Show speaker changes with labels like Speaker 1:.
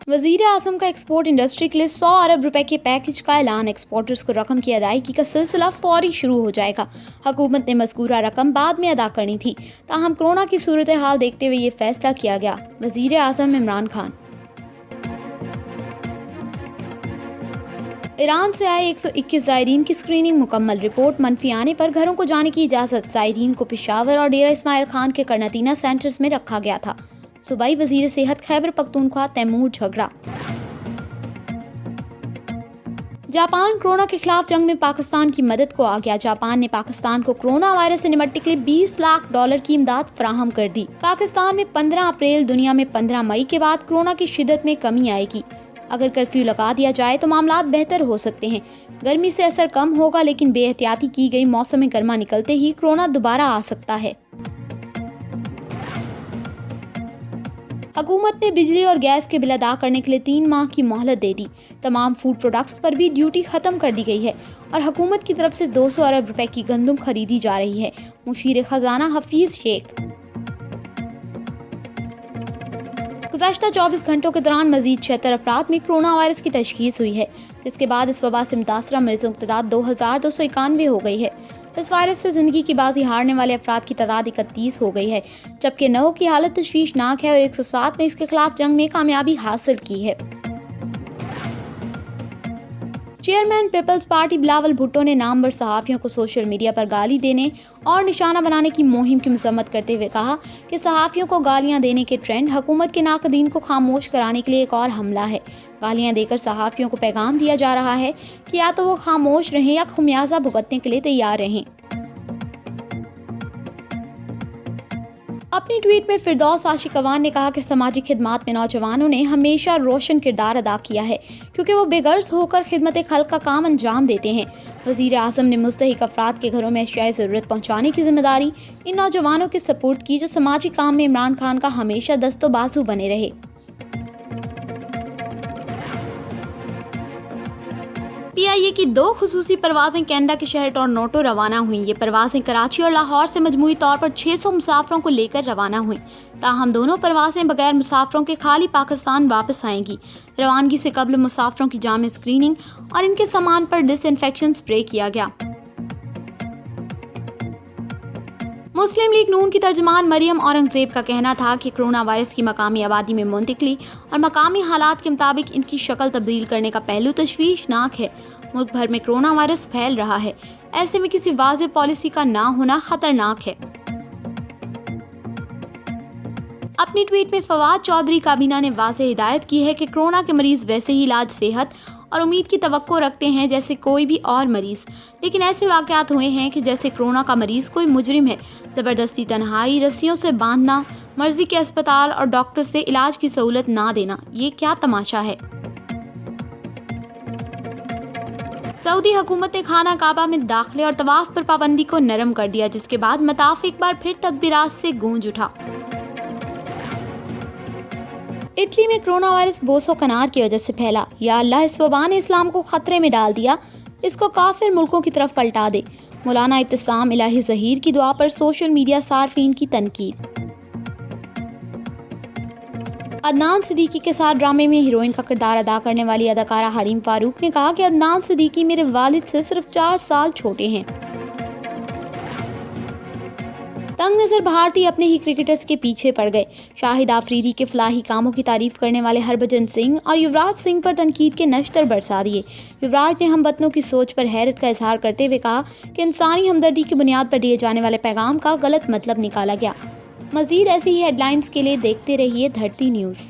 Speaker 1: वजीर आजम का export industry के लिए 100 अरब रुपए के पैकेज का ऐलान। एक्सपोर्टर्स को रकम की अदायगी का सिलसिला फौरी शुरू हो जाएगा। हुकूमत ने मज़कूरा रकम बाद में अदा करनी थी, ताहम कोरोना की सूरत हाल देखते हुए ये फैसला किया गया। वजीर आजम इमरान खान। ईरान से आए 121 ज़ायरीन की स्क्रीनिंग मुकम्मल। रिपोर्ट मनफी आने पर घरों को जाने की इजाज़त। ज़ायरीन को पेशावर और डेरा इस्माइल खान के करनतीना सेंटर्स में रखा गया था। सूबाई वजीर सेहत खैबर पख्तूनख्वा तैमूर झगड़ा। जापान कोरोना के खिलाफ जंग में पाकिस्तान की मदद को आ गया। जापान ने पाकिस्तान को कोरोना वायरस से निपटने के लिए $20 लाख की इमदाद फराहम कर दी। पाकिस्तान में 15 अप्रैल, दुनिया में 15 मई के बाद कोरोना की शिद्दत में कमी आएगी। अगर कर्फ्यू लगा दिया जाए तो मामलात बेहतर हो सकते हैं। गर्मी से असर कम होगा, लेकिन बेहतियाती की गई मौसम गर्मा निकलते ही कोरोना दोबारा आ सकता है। हुकूमत ने बिजली और गैस के बिल अदा करने के लिए 3 माह की मोहलत दे दी। तमाम फूड प्रोडक्ट्स पर भी ड्यूटी खत्म कर दी गई है और हुकूमत की तरफ से 200 अरब रुपए की गंदम खरीदी जा रही है। मुशीर खजाना हफीज शेख। गुज़श्ता 24 घंटों के दौरान मजीद 76 अफराद में कोरोना वायरस की तशखीस हुई है, जिसके बाद इस वबा से मुतासरा मरीजों की तादाद 2291 हो गई है। इस वायरस से ज़िंदगी की बाजी हारने वाले अफराद की तादाद 31 हो गई है, जबकि 9 की हालत तशवीशनाक है और 107 ने इसके खिलाफ जंग में कामयाबी हासिल की है। चेयरमैन पीपल्स पार्टी बिलावल भुट्टो ने नामवर सहाफ़ियों को सोशल मीडिया पर गाली देने और निशाना बनाने की मुहिम की मजम्मत करते हुए कहा कि सहाफ़ियों को गालियां देने के ट्रेंड हुकूमत के नाकदीन को खामोश कराने के लिए एक और हमला है। गालियां देकर सहाफ़ियों को पैगाम दिया जा रहा है कि या तो वो खामोश रहें या खुमियाजा भुगतने के लिए तैयार रहें। अपनी ट्वीट में फिरदौस आशिकवान ने कहा कि समाजी खिदमात में नौजवानों ने हमेशा रोशन किरदार अदा किया है, क्योंकि वो बेगर्ज होकर खिदमत खल्क का काम अंजाम देते हैं। वज़ीर आज़म ने मुस्तहिक अफराद के घरों में अशियाए ज़रूरत पहुँचाने की जिम्मेदारी इन नौजवानों के सपोर्ट की, जो समाजी काम में इमरान खान का हमेशा दस्तो बाजू बने रहे। PIA की 2 खुसूसी परवाजें कनाडा के शहर टोरंटो रवाना हुई। ये परवाजें कराची और लाहौर से मजमूई तौर पर 600 मुसाफरों को लेकर रवाना हुई। ताहम दोनों परवाजें बगैर मुसाफरों के खाली पाकिस्तान वापस आएंगी। रवानगी से कबल मुसाफरों की जामे स्क्रीनिंग और इनके सामान पर डिसइंफेक्शन स्प्रे किया गया। मुस्लिम लीग नून की तर्जमान मरियम औरंगजेब का कहना था कि कोरोना वायरस की मकामी आबादी में मुंतकिली और मकामी हालात के मुताबिक इनकी शक्ल तब्दील करने का पहलू तशवीशनाक है। मुल्क भर में कोरोना वायरस फैल रहा है, ऐसे में किसी वाज़ेह पॉलिसी का ना होना खतरनाक है। अपनी ट्वीट में फवाद चौधरी काबीना ने वाज़ेह हिदायत की है कि कोरोना के मरीज वैसे ही इलाज, सेहत और उम्मीद की तवक्को रखते हैं जैसे कोई भी और मरीज, लेकिन ऐसे वाक़यात हुए हैं कि जैसे कोरोना का मरीज कोई मुजरिम है। ज़बरदस्ती तन्हाई, रस्सियों से बांधना, मर्जी के अस्पताल और डॉक्टर से इलाज की सहूलत ना देना, ये क्या तमाशा है। सऊदी हुकूमत ने खाना काबा में दाखिले और तवाफ पर पाबंदी को नरम कर दिया, जिसके बाद मताफ एक बार फिर तकबीरात से गूंज उठा। इटली में कोरोना वायरस बोसो कनार की वजह से फैला। या अल्लाह, इस वबा ने इस्लाम को खतरे में डाल दिया, इसको काफिर मुल्कों की तरफ पलटा दे। मौलाना इब्तिसाम इलाही ज़हीर की दुआ पर सोशल मीडिया सार्फिन की तनकीद। अदनान सिद्दीकी के साथ ड्रामे में हीरोइन का किरदार अदा करने वाली अदाकारा हरीम फारूक ने कहा कि अदनान सिद्दीकी मेरे वालिद से सिर्फ 4 साल छोटे हैं। तंग नजर भारतीय अपने ही क्रिकेटर्स के पीछे पड़ गए। शाहिद आफरीदी के फलाही कामों की तारीफ करने वाले हरभजन सिंह और युवराज सिंह पर तनकीद के नश्तर बरसा दिए। युवराज ने हमवतनों की सोच पर हैरत का इजहार करते हुए कहा कि इंसानी हमदर्दी की बुनियाद पर दिए जाने वाले पैगाम का गलत मतलब निकाला गया। मजीद ऐसी ही हेडलाइंस के लिए देखते रहिए धरती न्यूज़।